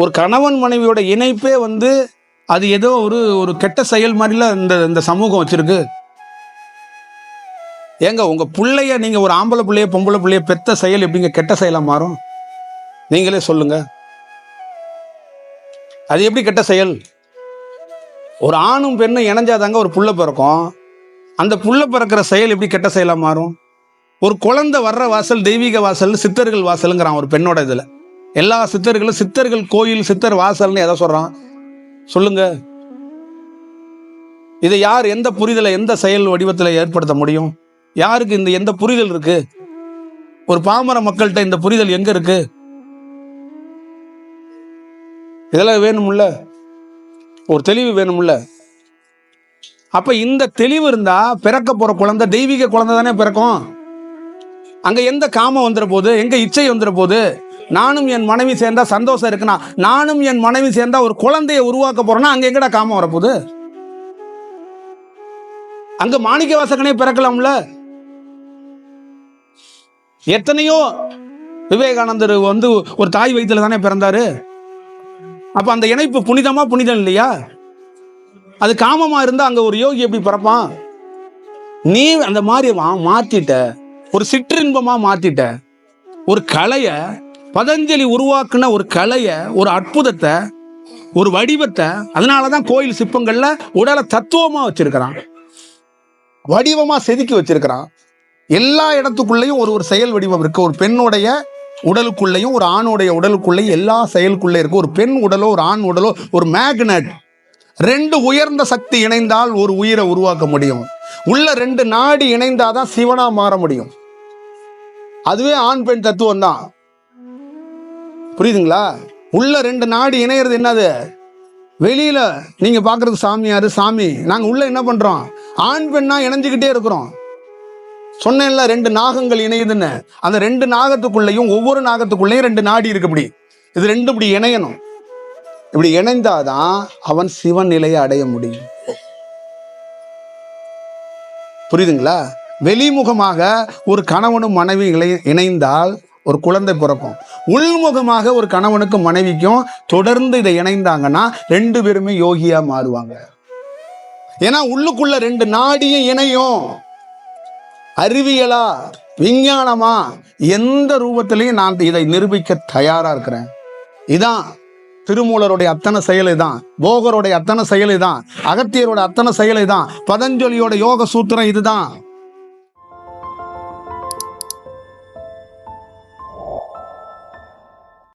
ஒரு கணவன் மனைவியோட இணைப்பே வந்து அது ஏதோ ஒரு கெட்ட செயல் மாதிரிலாம் இந்த சமூகம் வச்சிருக்கு. ஏங்க உங்க பிள்ளைய நீங்க ஒரு ஆம்பளை பிள்ளைய பொம்பளை பிள்ளைய பெத்த செயல் எப்படிங்க கெட்ட செயலா மாறும்? நீங்களே சொல்லுங்க. அது எப்படி கெட்ட செயல்? ஒரு ஆணும் பெண்ணும் இணைஞ்சாதாங்க ஒரு புள்ள பிறக்கும். அந்த புள்ள பிறக்கிற செயல் எப்படி கெட்ட செயலா மாறும்? ஒரு குழந்தை வர்ற வாசல் தெய்வீக வாசல், சித்தர்கள் வாசலுங்கிறான் ஒரு பெண்ணோட இதுல. எல்லா சித்தர்களும் சித்தர்கள் கோயில் சித்தர் வாசல்னு எதை சொல்றான் சொல்லுங்க. இதை யார் எந்த புரிதலை எந்த செயல் வடிவத்தில் ஏற்படுத்த முடியும்? யாருக்கு இந்த எந்த புரிதல் இருக்கு? ஒரு பாமர மக்கள்கிட்ட இந்த புரிதல் எங்க இருக்கு? இதெல்லாம் வேணும்ல, ஒரு தெளிவு வேணும்ல. அப்ப இந்த தெளிவு இருந்தா பிறக்க போற குழந்தை தெய்வீக குழந்தை தானே பிறக்கும். அங்க எந்த காமம் வந்துற போது, எங்க இச்சை வந்துற போது? நானும் என் மனைவி சேர்ந்தா சந்தோஷம் இருக்குன்னா, நானும் என் மனைவி சேர்ந்தா ஒரு குழந்தையை உருவாக்க போறேன்னா அங்க எங்கடா காமம் வரப்போகுது? அங்க மாணிக்க வாசகனே பிறக்கலாம்ல. எத்தனையோ விவேகானந்தர் வந்து ஒரு தாய் வயிற்றுல தானே பிறந்தாரு. அப்ப அந்த இணைப்பு புனிதமா புனிதம் இல்லையா? அது காமமா இருந்தா அங்க ஒரு யோகி எப்படி பிறப்பான்? நீ அந்த மாதிரி மாத்திட்ட, ஒரு சிற்றின்பமா மாத்திட்ட. ஒரு கலைய பதஞ்சலி உருவாக்குன ஒரு கலைய, ஒரு அற்புதத்தை, ஒரு வடிவத்தை. அதனாலதான் கோயில் சிற்பங்கள்ல உடலை தத்துவமா வச்சிருக்கிறான், வடிவமா செதுக்கி வச்சிருக்கிறான். எல்லா இடத்துக்குள்ளேயும் ஒரு செயல் வடிவம் இருக்கு. ஒரு பெண்ணுடைய உடலுக்குள்ளேயும் ஒரு ஆணுடைய உடலுக்குள்ளேயும் எல்லா செயலுக்குள்ளே இருக்கு. ஒரு பெண் உடலோ ஒரு ஆண் உடலோ ஒரு மேக்னட். ரெண்டு உயர்ந்த சக்தி இணைந்தால் ஒரு உயிரை உருவாக்க முடியும். உள்ள ரெண்டு நாடி இணைந்தாதான் சிவனா மாற முடியும். அதுவே ஆண் பெண் தத்துவம் தான். புரியுதுங்களா? உள்ள ரெண்டு நாடி இணையிறது என்னது? வெளியில நீங்க பாக்குறது சாமியாரு சாமி. நாங்க உள்ள என்ன பண்றோம்? ஆண் பெண்ணா இணைஞ்சுக்கிட்டே இருக்கிறோம். சொன்னேன்ல ரெண்டு நாகங்கள் இணையுதுன்னு. அந்த ரெண்டு நாகத்துக்குள்ளேயும் ஒவ்வொரு நாகத்துக்குள்ளேயும் ரெண்டு நாடி இருக்கு. இப்படி இது ரெண்டு இப்படி இணையணும். இப்படி இணைந்தாதான் அவன் சிவன் நிலையை அடைய முடியும். புரியுதுங்களா? வெளிமுகமாக ஒரு கணவனும் மனைவி இணைந்தால் ஒரு குழந்தை பிறக்கும். உள்முகமாக ஒரு கணவனுக்கும் மனைவிக்கும் தொடர்ந்து இதை இணைந்தாங்கன்னா ரெண்டு பேருமே யோகியா மாறுவாங்க. ஏன்னா உள்ளுக்குள்ள ரெண்டு நாடியும் இணையும். அறிவியலா விஞ்ஞானமா எந்த ரூபத்திலையும் நான் இதை நிரூபிக்க தயாரா இருக்கிறேன். இதான் திருமூலருடைய அத்தனை செயலை தான், போகருடைய அத்தனை செயலை தான், அகத்தியரோட அத்தனை செயலை தான், பதஞ்சலியோட யோக சூத்திரம் இதுதான்.